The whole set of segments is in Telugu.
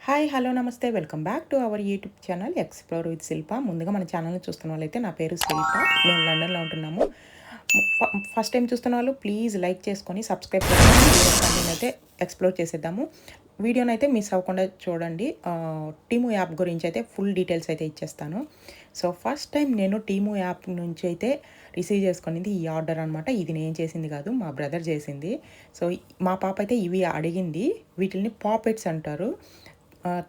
హాయ్ హలో నమస్తే welcome back to our YouTube channel explore with Shilpa. ముందుగా మన ఛానల్ని చూస్తున్న వాళ్ళైతే నా పేరు శిల్ప, మేము లండన్లో ఉంటున్నాము. ఫస్ట్ టైం చూస్తున్న వాళ్ళు ప్లీజ్ లైక్ చేసుకొని సబ్స్క్రైబ్ చేసుకొని అయితే ఎక్స్ప్లోర్ చేసేద్దాము. వీడియోని అయితే మిస్ అవ్వకుండా చూడండి. టీము యాప్ గురించి అయితే ఫుల్ డీటెయిల్స్ అయితే ఇచ్చేస్తాను. సో ఫస్ట్ టైం నేను టీము యాప్ నుంచి అయితే రిసీవ్ చేసుకునేది ఈ ఆర్డర్ అనమాట. ఇది నేను చేసింది కాదు, మా బ్రదర్ చేసింది. సో మా పాప అయితే ఇవి అడిగింది. వీటిని పాపెట్స్ అంటారు.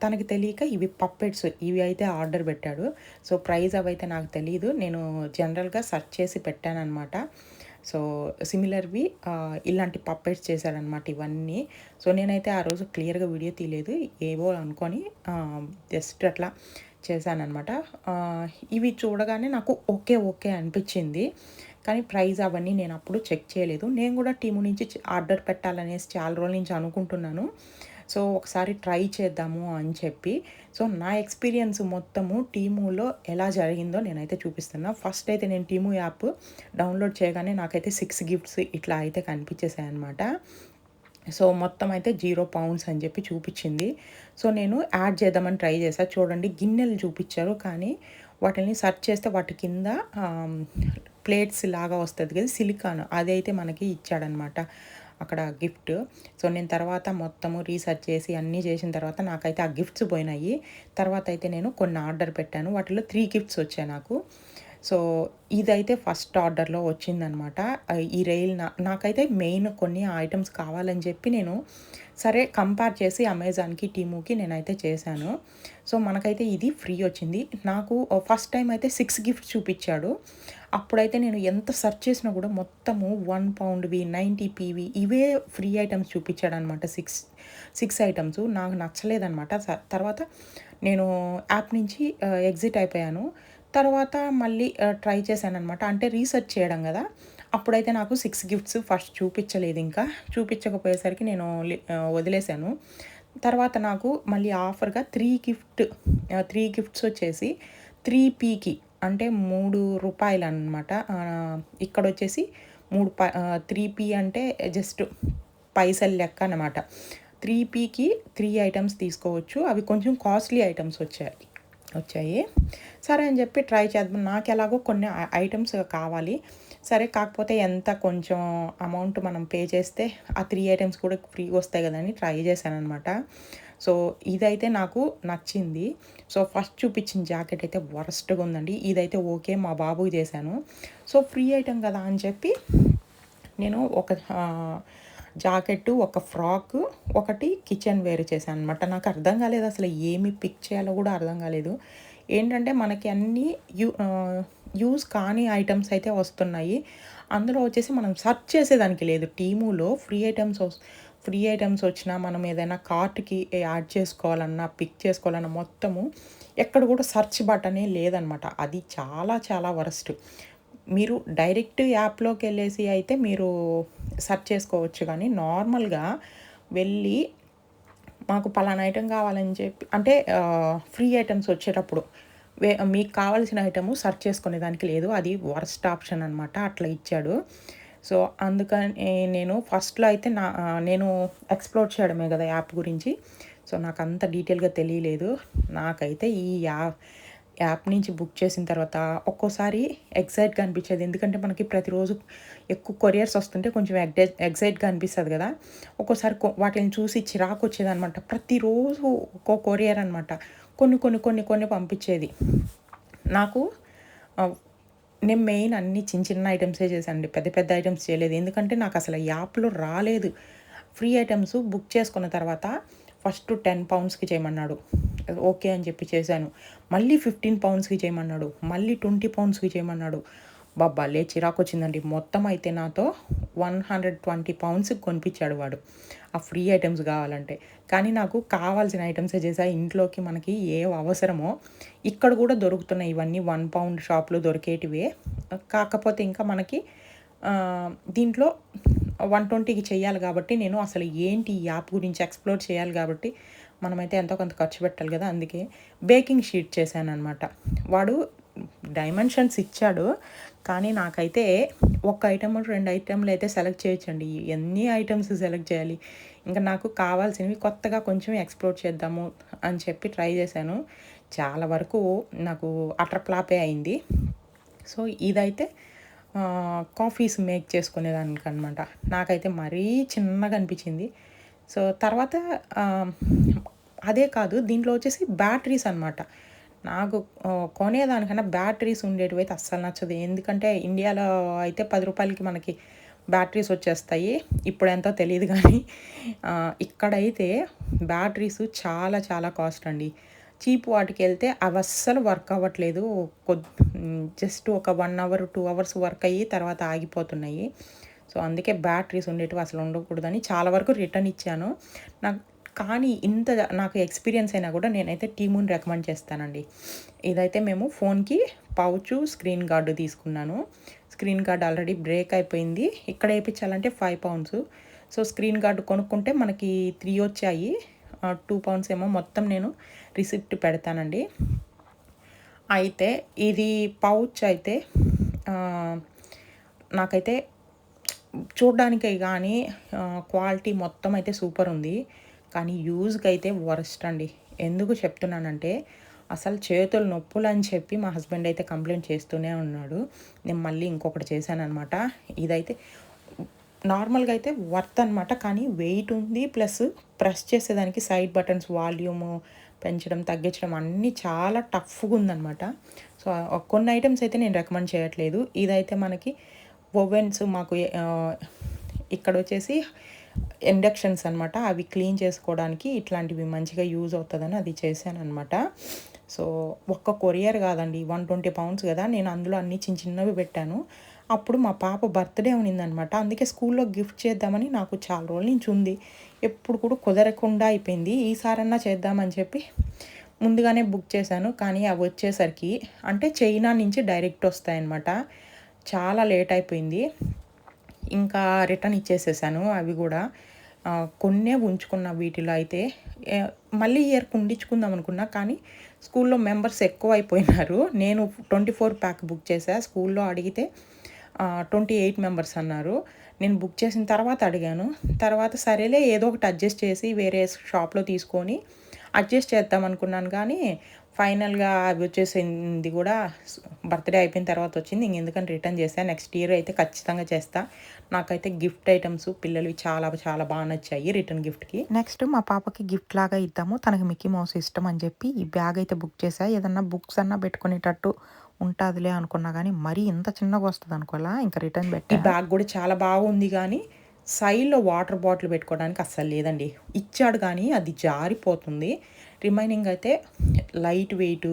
తనకి తెలియక ఇవి పప్పెట్స్ ఇవి అయితే ఆర్డర్ పెట్టాడు. సో ప్రైస్ అవైతే నాకు తెలీదు. నేను జనరల్గా సెర్చ్ చేసి పెట్టానన్నమాట. సో సిమిలర్వి ఇలాంటి పప్పెట్స్ చేశాడనమాట ఇవన్నీ. సో నేనైతే ఆ రోజు క్లియర్గా వీడియో తీయలేదు, ఏవో అనుకొని జస్ట్ అట్లా చేశాననమాట. ఇవి చూడగానే నాకు ఓకే ఓకే అనిపించింది. కానీ ప్రైస్ అవన్నీ నేను అప్పుడు చెక్ చేయలేదు. నేను కూడా టీము నుంచి ఆర్డర్ పెట్టాలనేసి చాలా రోజుల నుంచి అనుకుంటున్నాను. సో ఒకసారి ట్రై చేద్దాము అని చెప్పి, సో నా ఎక్స్పీరియన్స్ మొత్తము టీములో ఎలా జరిగిందో నేనైతే చూపిస్తున్నా. ఫస్ట్ అయితే నేను టీము యాప్ డౌన్లోడ్ చేయగానే నాకైతే 6 గిఫ్ట్స్ ఇట్లా అయితే కనిపించేసాయి అనమాట. సో మొత్తం అయితే £0 అని చెప్పి చూపించింది. సో నేను యాడ్ చేద్దామని ట్రై చేశాను. చూడండి గిన్నెలు చూపించారు, కానీ వాటిని సెర్చ్ చేస్తే వాటి కింద ప్లేట్స్ లాగా వస్తుంది కదా, సిలికాన్, అదైతే మనకి ఇచ్చాడనమాట అక్కడ గిఫ్ట్. సో నేను తర్వాత మొత్తము రీసెర్చ్ చేసి అన్నీ చేసిన తర్వాత నాకైతే ఆ గిఫ్ట్స్ పోయినాయి. తర్వాత అయితే నేను కొన్ని ఆర్డర్ పెట్టాను, వాటిలో 3 గిఫ్ట్స్ వచ్చాయి నాకు. సో ఇదైతే ఫస్ట్ ఆర్డర్లో వచ్చిందనమాట. ఈ రైల్ నాకైతే మెయిన్ కొన్ని ఐటమ్స్ కావాలని చెప్పి నేను సరే కంపేర్ చేసి అమెజాన్కి టీముకి నేనైతే చేశాను. సో మనకైతే ఇది ఫ్రీ వచ్చింది. నాకు ఫస్ట్ టైం అయితే 6 గిఫ్ట్స్ చూపించాడు. అప్పుడైతే నేను ఎంత సెర్చ్ చేసినా కూడా మొత్తము £1 90p ఇవే ఫ్రీ ఐటమ్స్ చూపించాడనమాట. 6 ఐటమ్స్ నాకు నచ్చలేదనమాట. తర్వాత నేను యాప్ నుంచి ఎగ్జిట్ అయిపోయాను. తర్వాత మళ్ళీ ట్రై చేశాననమాట. అంటే రీసెర్చ్ చేయడం కదా, అప్పుడైతే నాకు 6 గిఫ్ట్స్ ఫస్ట్ చూపించలేదు. ఇంకా చూపించకపోయేసరికి నేను వదిలేశాను. తర్వాత నాకు మళ్ళీ ఆఫర్గా 3 గిఫ్ట్స్ వచ్చేసి 3pకి, అంటే ₹3 అనమాట. ఇక్కడ వచ్చేసి 3p అంటే జస్ట్ పైసలు లెక్క అనమాట. 3pకి 3 ఐటమ్స్ తీసుకోవచ్చు. అవి కొంచెం కాస్ట్లీ ఐటమ్స్ వచ్చాయి. సరే అని చెప్పి ట్రై చేద్దాం. నాకు ఎలాగో కొన్ని ఐటమ్స్ కావాలి. సరే కాకపోతే ఎంత కొంచెం అమౌంట్ మనం పే చేస్తే ఆ 3 ఐటమ్స్ కూడా ఫ్రీగా వస్తాయి కదా అని ట్రై చేశాననమాట. సో ఇదైతే నాకు నచ్చింది. సో ఫస్ట్ చూపించిన జాకెట్ అయితే వరస్ట్గా ఉందండి. ఇదైతే ఓకే, మా బాబుకి చేశాను. సో ఫ్రీ ఐటమ్ కదా అని చెప్పి నేను ఒక జాకెట్టు, ఒక ఫ్రాకు, ఒకటి కిచెన్ వేర్ చేశాను అనమాట. నాకు అర్థం కాలేదు అసలు ఏమి పిక్ చేయాలో కూడా అర్థం కాలేదు. ఏంటంటే మనకి అన్నీ యూజ్ కాని ఐటమ్స్ అయితే వస్తున్నాయి. అందులో వచ్చేసి మనం సెర్చ్ చేసేదానికి లేదు. టీములో ఫ్రీ ఐటమ్స్ వచ్చినా మనం ఏదైనా కార్ట్కి యాడ్ చేసుకోవాలన్నా, పిక్ చేసుకోవాలన్నా మొత్తము ఎక్కడ కూడా సెర్చ్ బటనే లేదనమాట. అది చాలా చాలా వరస్ట్. మీరు డైరెక్ట్ యాప్లోకి వెళ్ళేసి అయితే మీరు సెర్చ్ చేసుకోవచ్చు, కానీ నార్మల్గా వెళ్ళి మాకు పలానా ఐటెం కావాలని చెప్పి, అంటే ఫ్రీ ఐటమ్స్ వచ్చేటప్పుడు మీకు కావాల్సిన ఐటము సెర్చ్ చేసుకునే దానికి లేదు. అది వర్స్ట్ ఆప్షన్ అనమాట, అట్లా ఇచ్చాడు. సో అందుకని నేను ఫస్ట్లో అయితే నేను ఎక్స్ప్లోర్ చేయడమే కదా యాప్ గురించి. సో నాకు అంత డీటెయిల్గా తెలియలేదు. నాకైతే ఈ యాప్ నుంచి బుక్ చేసిన తర్వాత ఒక్కోసారి ఎక్సైట్గా అనిపించేది. ఎందుకంటే మనకి ప్రతిరోజు ఎక్కువ కొరియర్స్ వస్తుంటే కొంచెం ఎక్సైట్గా అనిపిస్తుంది కదా. ఒక్కోసారి వాటిని చూసి చిరాకు వచ్చేదనమాట. ప్రతిరోజు ఒక్కో కొరియర్ అనమాట. కొన్ని పంపించేది నాకు. నేను మెయిన్ అన్ని చిన్న ఐటమ్సే చేశానండి, పెద్ద ఐటమ్స్ చేయలేదు. ఎందుకంటే నాకు అసలు యాప్లో రాలేదు. ఫ్రీ ఐటమ్స్ బుక్ చేసుకున్న తర్వాత ఫస్ట్ £10కి చేయమన్నాడు. ఓకే అని చెప్పి చేశాను. మళ్ళీ £15కి చేయమన్నాడు. మళ్ళీ £20కి చేయమన్నాడు. బాలే చిరాకు వచ్చిందండి. మొత్తం అయితే నాతో £120కి కొనిపించాడు వాడు ఆ ఫ్రీ ఐటమ్స్ కావాలంటే. కానీ నాకు కావాల్సిన ఐటమ్సే చేసా. ఇంట్లోకి మనకి ఏ అవసరమో ఇక్కడ కూడా దొరుకుతున్నాయి. ఇవన్నీ £1 షాప్లో దొరికేటివే. కాకపోతే ఇంకా మనకి దీంట్లో 120కి చేయాలి కాబట్టి, నేను అసలు ఏంటి ఈ యాప్ గురించి ఎక్స్ప్లోర్ చేయాలి కాబట్టి మనమైతే ఎంతో కొంత ఖర్చు పెట్టాలి కదా. అందుకే బేకింగ్ షీట్ చేశాననమాట. వాడు డైమెన్షన్స్ ఇచ్చాడు, కానీ నాకైతే ఒక ఐటమ్ 2 ఐటెంలు అయితే సెలెక్ట్ చేయొచ్చండి. ఎన్ని ఐటమ్స్ సెలెక్ట్ చేయాలి? ఇంకా నాకు కావాల్సినవి కొత్తగా కొంచెం ఎక్స్‌ప్లోర్ చేద్దాము అని చెప్పి ట్రై చేశాను. చాలా వరకు నాకు అటర్ ఫ్లాపే అయింది. సో, ఇదైతే కాఫీస్ మేక్ చేసుకునేదానికనమాట. నాకైతే మరీ చిన్నగా అనిపించింది. సో, తర్వాత ఆహ్, అదే కాదు దీంట్లో వచ్చేసి బ్యాటరీస్ అనమాట. నాకు కొనేదానికన్నా బ్యాటరీస్ ఉండేటివైతే అస్సలు నచ్చదు. ఎందుకంటే ఇండియాలో అయితే రూ. 10కి మనకి బ్యాటరీస్ వచ్చేస్తాయి. ఇప్పుడెంతో తెలీదు గానీ ఇక్కడైతే బ్యాటరీస్ చాలా చాలా కాస్ట్ అండి. చీప్ వాటికెళ్తే అవస్సలు వర్క్ అవ్వట్లేదు. జస్ట్ ఒక 1 అవర్, 2 అవర్స్ వర్క్ అయ్యి తర్వాత ఆగిపోతున్నాయి. సో, అందుకే బ్యాటరీస్ ఉండేటివి అసలు ఉండకూడదని చాలా వరకు రిటర్న్ ఇచ్చాను. నాకు కానీ నాకు ఎక్స్‌పీరియన్స్ అయినా కూడా నేనైతే టీమూని రికమెండ్ చేస్తానండి. ఇదైతే మేము ఫోన్‌కి పౌచు, స్క్రీన్ గార్డ్ తీసుకున్నాను. స్క్రీన్ గార్డ్ ఆల్రెడీ బ్రేక్ అయిపోయింది. ఇక్కడ ఏపిచ్చాలంటే 5 పౌండ్స్. సో, స్క్రీన్ గార్డ్ కొనుక్కుంటే మనకి 3 వచ్చాయి. 2 పౌండ్స్ ఏమో మొత్తం నేను రిసిప్ట్ పెడతానండి. అయితే ఇది పౌచ్ అయితే నాకైతే చూడ్డానికే గానీ క్వాలిటీ మొత్తం అయితే సూపర్ ఉంది. కానీ యూజ్‌కైతే వరస్ట్ అండి. ఎందుకు చెప్తున్నానంటే అసలు చేతులు నొప్పులని చెప్పి మా హస్బెండ్ అయితే కంప్లెయింట్ చేస్తూనే ఉన్నాడు. నేను మళ్ళీ ఇంకొకటి చేశాననమాట. ఇదైతే నార్మల్‌గా అయితే వర్త్ అనమాట. కానీ వెయిట్ ఉంది. ప్లస్ ప్రెస్ చేసేదానికి సైడ్ బటన్స్ వాల్యూము పెంచడం, తగ్గించడం అన్నీ చాలా టఫ్‌గా ఉందనమాట. సో, కొన్ని ఐటెమ్స్ అయితే నేను రికమెండ్ చేయట్లేదు. ఇదైతే మనకి ఓవెన్స్ మాకు ఇక్కడొచ్చేసి ఇండక్షన్స్ అనమాట. అవి క్లీన్ చేసుకోవడానికి ఇట్లాంటివి మంచిగా యూజ్ అవుతదని అది చేశాననమాట. సో, ఒక్క కొరియర్ కాదండి. 120 పౌండ్స్ కదా! నేను అందులో అన్నీ చిన్న చిన్నవి పెట్టాను. అప్పుడు మా పాప బర్త్‌డే ఉన్నిందనమాట. అందుకే స్కూల్‌లో గిఫ్ట్ చేద్దామని నాకు చాలా రోజుల నుంచి ఉంది. ఎప్పుడు కూడా కుదరకుండా అయిపోయింది. ఈసారన్నా చేద్దామని చెప్పి ముందుగానే బుక్ చేశాను. కానీ అవి వచ్చేసరికి అంటే చైనా నుంచి డైరెక్ట్ వస్తాయన్నమాట. చాలా లేట్ అయిపోయింది. ఇంకా రిటర్న్ ఇచ్చేసేసాను అవి గూడా. కొన్నే ఉంచుకున్న వీటిలో అయితే మళ్ళీ ఇయర్‌కి ఉండించుకుందాం అనుకున్నా. కానీ స్కూల్‌లో మెంబర్స్ ఎక్కువైపోయినారు. నేను 24 ప్యాక్ బుక్ చేశా. స్కూల్‌లో అడిగితే 28 మెంబర్స్ అన్నారు. నేను బుక్ చేసిన తర్వాత అడిగాను. తర్వాత సరేలే ఏదో ఒకటి అడ్జస్ట్ చేసి వేరే షాప్‌లో తీసుకొని అడ్జస్ట్ చేద్దాం అనుకున్నాను కానీ ఫైనల్‌గా అవి వచ్చేసింది కూడా బర్త్‌డే అయిపోయిన తర్వాత వచ్చింది. ఇంకెందుకని రిటర్న్ చేశా. నెక్స్ట్ ఇయర్ అయితే ఖచ్చితంగా చేస్తా. నాకైతే గిఫ్ట్ ఐటెమ్స్ పిల్లలవి చాలా చాలా బాగా నచ్చాయి రిటర్న్ గిఫ్ట్‌కి. నెక్స్ట్ మా పాపకి గిఫ్ట్ లాగా ఇద్దాము. తనకి మిక్కీ మౌస్ ఇష్టం అని చెప్పి ఈ బ్యాగ్ అయితే బుక్ చేశా. ఏదన్నా బుక్స్ అన్నా పెట్టుకునేటట్టు ఉంటాదిలే అనుకున్నా గానీ, మరీ ఇంత చిన్నగా వస్తదనుకోలా. ఇంకా రిటర్న్ పెట్టా. ఈ బ్యాగ్ గూడా చాలా బాగుంది గానీ, సైడ్‌లో వాటర్ బాటిల్ పెట్టుకోవడానికి అస్సలు లేదండి. ఇచ్చాడు గానీ అది జారిపోతుంది. రిమైనింగ్ అయితే లైట్ వెయిటు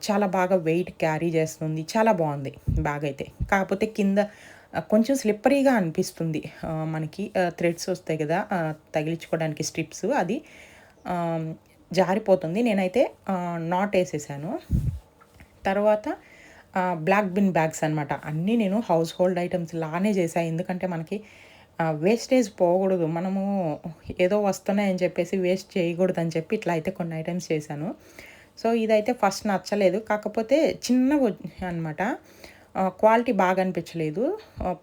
చాలా బాగా వెయిట్ క్యారీ చేస్తుంది. చాలా బావుంది బ్యాగ్ అయితే. కాకపోతే కింద కొంచెం స్లిప్పరీగా అనిపిస్తుంది. మనకి థ్రెడ్స్ వస్తాయి కదా! తగిలించుకోవడానికి స్ట్రిప్స్ అది జారిపోతుంది. నేనైతే నాటేసేసాను. తర్వాత బ్లాక్ బిన్ బ్యాగ్స్ అనమాట. అన్నీ నేను హౌస్ హోల్డ్ ఐటెమ్స్ లానే చేశా. ఎందుకంటే మనకి వేస్టేజ్ పోకూడదు. మనము ఏదో వస్తున్నాయని చెప్పేసి వేస్ట్ చేయకూడదని చెప్పి ఇట్లా అయితే కొన్ని ఐటెమ్స్ చేశాను. సో, ఇదైతే ఫస్ట్ నచ్చలేదు. కాకపోతే చిన్నగా అనమాట. క్వాలిటీ బాగా అనిపించలేదు.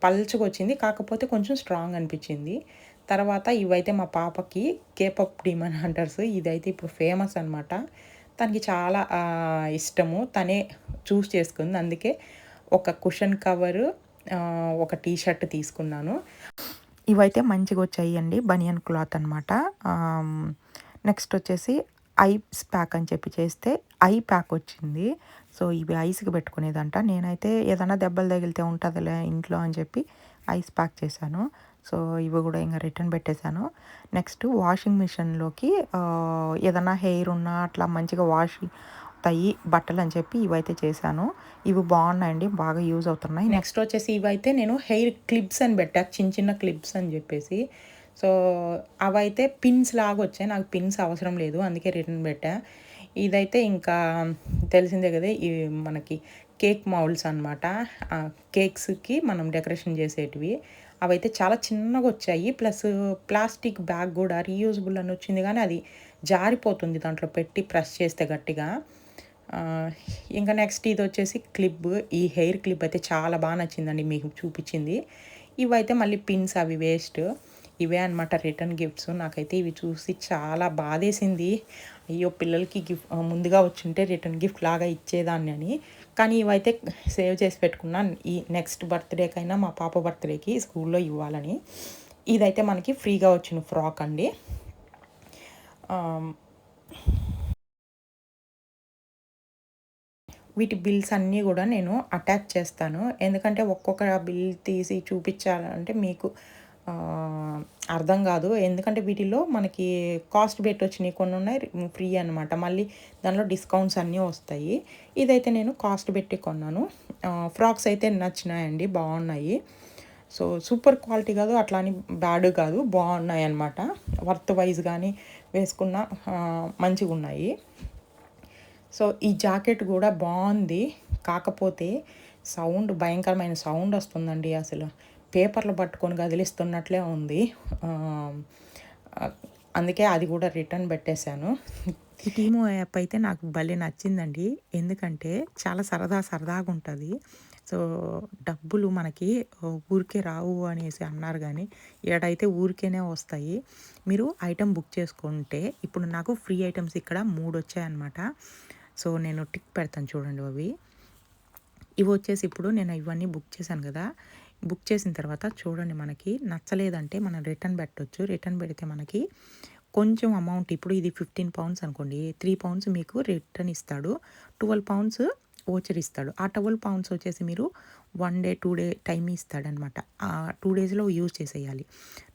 పల్చగొచ్చింది. కాకపోతే కొంచెం స్ట్రాంగ్ అనిపించింది. తర్వాత ఇవైతే మా పాపకి కేపాప్ డీమన్ హంటర్స్ ఇదైతే ఇప్పుడు ఫేమస్ అనమాట. తనకి చాలా ఇష్టము. తనే చూస్ చేసుకుంది. అందుకే ఒక కుషన్ కవరు, ఒక టీ షర్ట్ తీసుకున్నాను. ఇవైతే మంచిగొచ్చాయండి. బనియన్ క్లాత్ అనమాట. నెక్స్ట్ వచ్చేసి ఐస్ ప్యాక్ అని చెప్పి చేస్తే ఐ ప్యాక్ వచ్చింది. సో, ఇవి ఐస్‌కి పెట్టుకునేదంట. నేనైతే ఏదన్నా దెబ్బలు తగిలితే ఉంటదిలే ఇంట్లో అని చెప్పి ఐస్ ప్యాక్ చేశాను. సో, ఇవి కూడా ఇంక రిటర్న్ పెట్టేశాను. నెక్స్ట్ వాషింగ్ మిషన్‌లోకి ఏదన్నా హెయిర్ ఉన్నా అట్లా మంచిగా వాష్ అవుతాయి బట్టలు అని చెప్పి ఇవైతే చేశాను. ఇవి బాగున్నాయండి. బాగా యూజ్ అవుతున్నాయి. నెక్స్ట్ వచ్చేసి ఇవైతే నేను హెయిర్ క్లిప్స్ అని పెట్టా. చిన్న చిన్న క్లిప్స్ అని చెప్పేసి. సో, అవైతే పిన్స్ లాగా వచ్చాయి. నాకు పిన్స్ అవసరం లేదు. అందుకే రిటర్న్ పెట్టా. ఇదైతే ఇంకా తెలిసిందే కదా! ఇవి మనకి కేక్ మౌల్డ్స్ అనమాట. కేక్స్‌కి మనం డెకరేషన్ చేసేటివి. అవైతే చాలా చిన్నగొచ్చాయి. ప్లస్ ప్లాస్టిక్ బ్యాగ్ కూడా రీయూజబుల్ అని వచ్చింది కానీ అది జారిపోతుంది దాంట్లో పెట్టి ప్రెస్ చేస్తే గట్టిగా. ఇంకా నెక్స్ట్ ఇదొచ్చేసి క్లిప్. ఈ హెయిర్ క్లిప్ అయితే చాలా బాగా నచ్చిందండి మీకు చూపించింది. ఇవైతే మళ్ళీ పిన్స్ అవి వేస్ట్. ఇవే అనమాట రిటర్న్ గిఫ్ట్స్. నాకైతే ఇవి చూసి చాలా బాధేసింది. అయ్యో! పిల్లలకి ముందుగా వచ్చుంటే రిటర్న్ గిఫ్ట్ లాగా ఇచ్చేదాన్ని అని. కానీ ఇవైతే సేవ్ చేసి పెట్టుకున్నా. ఈ నెక్స్ట్ బర్త్‌డేకైనా మా పాప బర్త్‌డేకి స్కూల్‌లో ఇవ్వాలని. ఇదైతే మనకి ఫ్రీగా వచ్చిన ఫ్రాక్ అండి. ఆహ్, వీటి బిల్స్ అన్నీ గూడా నేను అటాచ్ చేస్తాను. ఎందుకంటే ఒక్కొక్క బిల్ తీసి చూపిచ్చాలంటే మీకు ఆహ్, అర్థం గాదు. ఎందుకంటే వీటిలో మనకి కాస్ట్ పెట్టొచ్చినియి కొన్నున్నాయి ఫ్రీ అనమాట. మళ్ళీ దానిలో డిస్కౌంట్స్ అన్నీ వస్తాయి. ఇదైతే నేను కాస్ట్ పెట్టి కొన్నాను. ఫ్రాక్స్ అయితే నచ్చినాయండి. బావున్నాయి. సో, సూపర్ క్వాలిటీ గాదు. అట్లా అని బ్యాడ్ గాదు. బావున్నాయన్నమాట. వర్త్ వైస్ గానీ వేసుకున్న మంచిగున్నాయి. సో, ఈ జాకెట్ గూడా బావుంది. కాకపోతే సౌండ్ భయంకరమైన సౌండొస్తుందండి అసలు. పేపర్లు పట్టుకొని కదిలిస్తున్నట్లే ఉంది. ఆహ్, ఆహ్, అందుకే అది గూడా రిటర్న్ పెట్టేశాను. ఈ టీమో యాప్ అయితే నాకు భలే నచ్చిందండి. ఎందుకంటే చాలా సరదాగుంటది. సో, డబ్బులు మనకి ఊరికే రావు అనేసి అన్నారు గానీ, ఈడైతే ఊరికేనే వస్తాయి. మీరు ఐటెమ్ బుక్ చేసుకుంటే ఇప్పుడు నాకు ఫ్రీ ఐటెమ్స్ ఇక్కడ 3 వచ్చాయన్నమాట. సో, నేను టిక్ పెడతాను చూడండి అవి. ఇవొచ్చేసి ఇప్పుడు నేను ఇవన్నీ బుక్ చేశాను గదా! బుక్ చేసిన తర్వాత చూడండి మనకి నచ్చలేదంటే మనం రిటర్న్ పెట్టొచ్చు. రిటర్న్ పెడితే మనకి కొంచెం అమౌంట్ ఇప్పుడు ఇది 15 పౌండ్స్ అనుకోండి. 3 పౌండ్స్ మీకు రిటర్న్ ఇస్తాడు. 12 పౌండ్స్ వోచర్ ఇస్తాడు. ఆ 12 పౌండ్స్ వచ్చేసి మీరు 1 డే, 2 డే టైమ్ ఇస్తాడనమాట. ఆ 2 డేస్‌లో యూజ్ చేసేయాలి.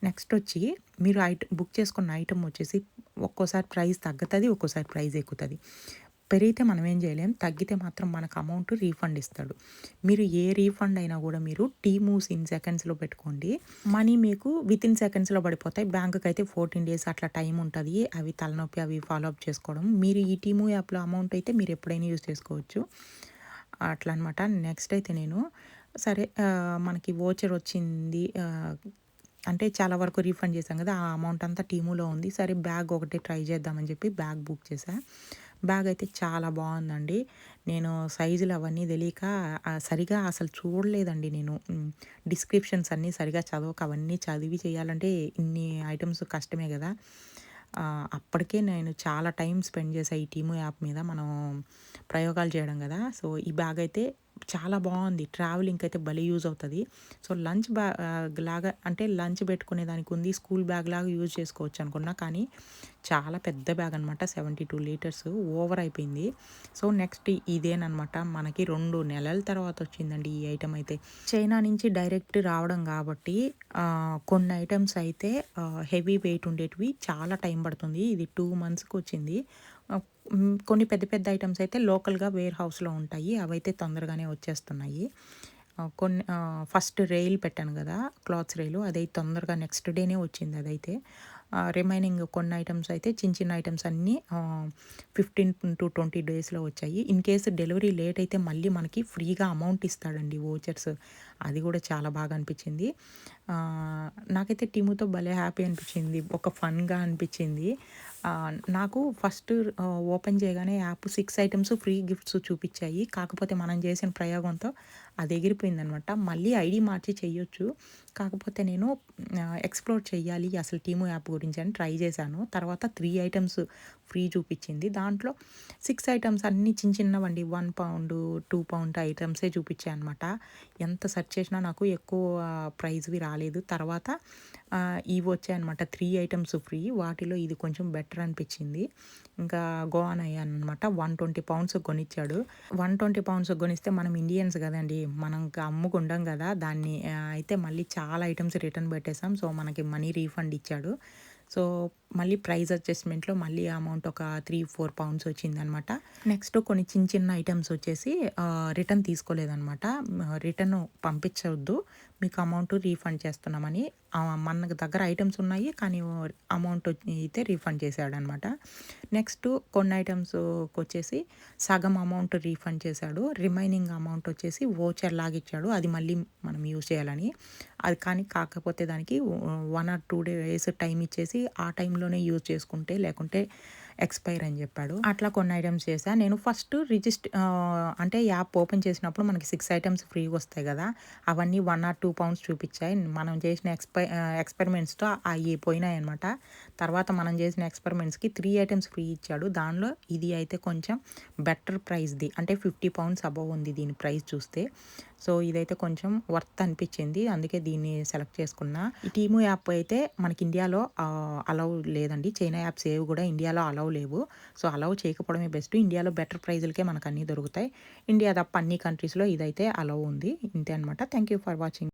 నెక్స్ట్ వచ్చి మీరు బుక్ చేసుకున్న ఐటెమ్ వచ్చేసి ఒక్కోసారి ప్రైస్ తగ్గుతది. ఒక్కోసారి ప్రైస్ ఎక్కుతది. పెరిగితే మనం ఏం చేయలేం. తగ్గితే మాత్రం మనకు అమౌంట్ రీఫండ్ ఇస్తాడు. మీరు ఏ రీఫండ్ అయినా గూడా మీరు టీమూస్ ఇన్ సెకండ్స్‌లో పెట్టుకోండి. మనీ మీకు వితిన్ సెకండ్స్‌లో పడిపోతాయి. బ్యాంక్‌కైతే 14 డేస్ అట్లా టైం ఉంటది. అవి తలనొప్పి అవి ఫాలో అప్ చేసుకోవడం. మీరు ఈ టీమూ యాప్‌లో అమౌంట్ అయితే మీరు ఎప్పుడైనా యూజ్ చేసుకోవచ్చు. అట్లా అనమాట. నెక్స్ట్ అయితే నేను సరే మనకి వోచర్ వచ్చింది. అంటే చాలా వరకు రీఫండ్ చేశాం కదా! ఆ అమౌంట్ అంతా టీమూలో ఉంది. సరే బ్యాగ్ ఒకటి ట్రై చేద్దామని చెప్పి బ్యాగ్ బుక్ చేశా. బ్యాగ్ అయితే చాలా బావుందండి. నేను సైజులు అవన్నీ తెలియక సరిగా అసలు చూడలేదండి నేను. డిస్క్రిప్షన్స్ అన్నీ సరిగా చదవక అవన్నీ చదివి చేయాలంటే ఇన్ని ఐటెమ్స్ కష్టమే గదా! అప్పటికే నేను చాలా టైం స్పెండ్ చేశా ఈ టీము యాప్ మీద మనం ప్రయోగాలు చేయడం గదా! సో, ఈ బ్యాగ్ అయితే చాలా బావుంది. ట్రావెలింగ్‌కి అయితే భలే యూజ్ అవుతది. సో, లంచ్ బ్యాగ్ లాగా అంటే లంచ్ పెట్టుకునే దానికి ఉంది. స్కూల్ బ్యాగ్ లాగా యూజ్ చేసుకోవచ్చు అనుకున్నా. కానీ చాలా పెద్ద బ్యాగ్ అనమాట. 72 లీటర్స్ ఓవర్ అయిపోయింది. సో, నెక్స్ట్ ఇదేననమాట. మనకి 2 నెలల తర్వాత వచ్చిందండి ఈ ఐటెమ్ అయితే. చైనా నుంచి డైరెక్ట్ రావడం కాబట్టి కొన్ని ఐటెమ్స్ అయితే హెవీ వెయిట్ ఉండేటివి చాలా టైం పడుతుంది. ఇది 2 మంత్స్‌కి వచ్చింది. కొన్ని పెద్ద పెద్ద ఐటెమ్స్ అయితే లోకల్‌గా వేర్ హౌస్‌లో ఉంటాయి. అవైతే తొందరగానే వచ్చేస్తున్నాయి. కొన్ని ఫస్ట్ రెయిల్ పెట్టాను గదా! క్లాత్స్ రెయిలు అదైతే తొందరగా నెక్స్ట్ డేనే వచ్చింది అదైతే. రిమైనింగ్ కొన్ని ఐటెమ్స్ అయితే చిన్న చిన్న ఐటెమ్స్ అన్నీ 15-20 డేస్‌లో వచ్చాయి. ఇన్ కేస్ డెలివరీ లేట్ అయితే మళ్ళీ మనకి ఫ్రీగా అమౌంట్ ఇస్తాడండి వోచర్స్. అది గూడా చాలా బాగా అనిపిచ్చింది. నాకైతే టీముతో భలే హ్యాపీ అనిపిచ్చింది. ఒక ఫన్‌గా అనిపిచ్చింది. నాకు ఫస్ట్ ఓపెన్ చేయగానే యాప్ 6 ఐటెమ్స్ ఫ్రీ గిఫ్ట్స్ చూపిచ్చాయి. కాకపోతే మనం చేసిన ప్రయోగంతో అది ఎగిరిపోయిందనమాట. మళ్ళీ ఐడీ మార్చి చెయ్యొచ్చు. కాకపోతే నేను ఎక్స్‌ప్లోర్ చెయ్యాలి అసలు టీము యాప్ గురించి అని ట్రై చేశాను. తర్వాత 3 ఐటెమ్స్ ఫ్రీ చూపిచ్చింది. దాంట్లో 6 ఐటెమ్స్ అన్నీ చిన్నవండి. 1 పౌండు, 2 పౌండ్ ఐటెమ్సే చూపిచ్చాయనమాట. ఎంత సెర్చ్ చేసినా నాకు ఎక్కువ ప్రైస్‌వి రాలేదు. తర్వాత ఇవి వచ్చాయనమాట. 3 ఐటెమ్స్ ఫ్రీ. వాటిలో ఇది కొంచెం బెటర్ అనిపిచ్చింది. ఇంకా గో ఆన్ అయ్యాననమాట. 120 పౌండ్స్‌కి కొనిచ్చాడు. 120 పౌండ్స్‌కి కొనిస్తే మనం ఇండియన్స్ గదండీ! మనం అమ్ముకుండం గదా! దాన్ని అయితే మళ్ళీ చాలా ఐటెమ్స్ రిటర్న్ పెట్టేసాం. సో, మనకి మనీ రీఫండ్ ఇచ్చాడు. సో, మళ్ళీ ప్రైస్ అడ్జస్ట్‌మెంట్‌లో మళ్ళీ అమౌంట్ ఒక 3, 4 పౌండ్స్ వచ్చిందనమాట. నెక్స్ట్ కొన్ని చిన్న ఐటెమ్స్ వచ్చేసి రిటర్న్ తీసుకోలేదనమాట. రిటర్న్ పంపించొద్దు. మీకు అమౌంట్ రీఫండ్ చేస్తున్నామని మన దగ్గర ఐటెమ్స్ ఉన్నాయి. కానీ అమౌంట్ అయితే రీఫండ్ చేశాడనమాట. నెక్స్ట్ కొన్ని ఐటెమ్స్‌కొచ్చేసి సగం అమౌంట్ రీఫండ్ చేశాడు. రిమైనింగ్ అమౌంట్ వచ్చేసి వోచర్ లాగా ఇచ్చాడు. అది మళ్ళీ మనం యూజ్ చేయాలని. అది కానీ కాకపోతే దానికి 1 ఆర్ 2 డేస్ టైం ఇచ్చేసి ఆ టైంలోనే యూజ్ చేసుకుంటే లేకుంటే ఎక్స్పైర్ అని చెప్పాడు. అట్లా కొన్ని ఐటమ్స్ చేశా. నేను ఫస్ట్ అంటే యాప్ ఓపెన్ చేసినప్పుడు మనకి 6 ఐటమ్స్ ఫ్రీగా వస్తాయి కదా, అవన్నీ 1 or 2 పౌండ్స్ చూపించాయి. మనం చేసిన ఎక్స్పెరిమెంట్స్తో అవి పోయినాయి అనమాట. తర్వాత మనం చేసిన ఎక్స్పెరిమెంట్స్కి 3 ఐటమ్స్ ఫ్రీ ఇచ్చాడు. దానిలో ఇది అయితే కొంచెం బెటర్ ప్రైస్ది, అంటే 50 పౌండ్స్ అబవ్ ఉంది దీని ప్రైస్ చూస్తే. సో ఇదైతే కొంచెం వర్త్ అనిపించింది, అందుకే దీన్ని సెలెక్ట్ చేసుకున్నా. ఈ టీము యాప్ అయితే మనకి ఇండియాలో అలౌ లేదండి. చైనా యాప్స్ ఏవి కూడా ఇండియాలో అలౌ లేవు. సో అలౌ చేయకపోవడమే బెస్ట్. ఇండియాలో బెటర్ ప్రైజులకే మనకు అన్నీ దొరుకుతాయి. ఇండియా తప్ప అన్ని కంట్రీస్లో ఇదైతే అలౌ ఉంది. ఇంతే అనమాట. Thank you for watching.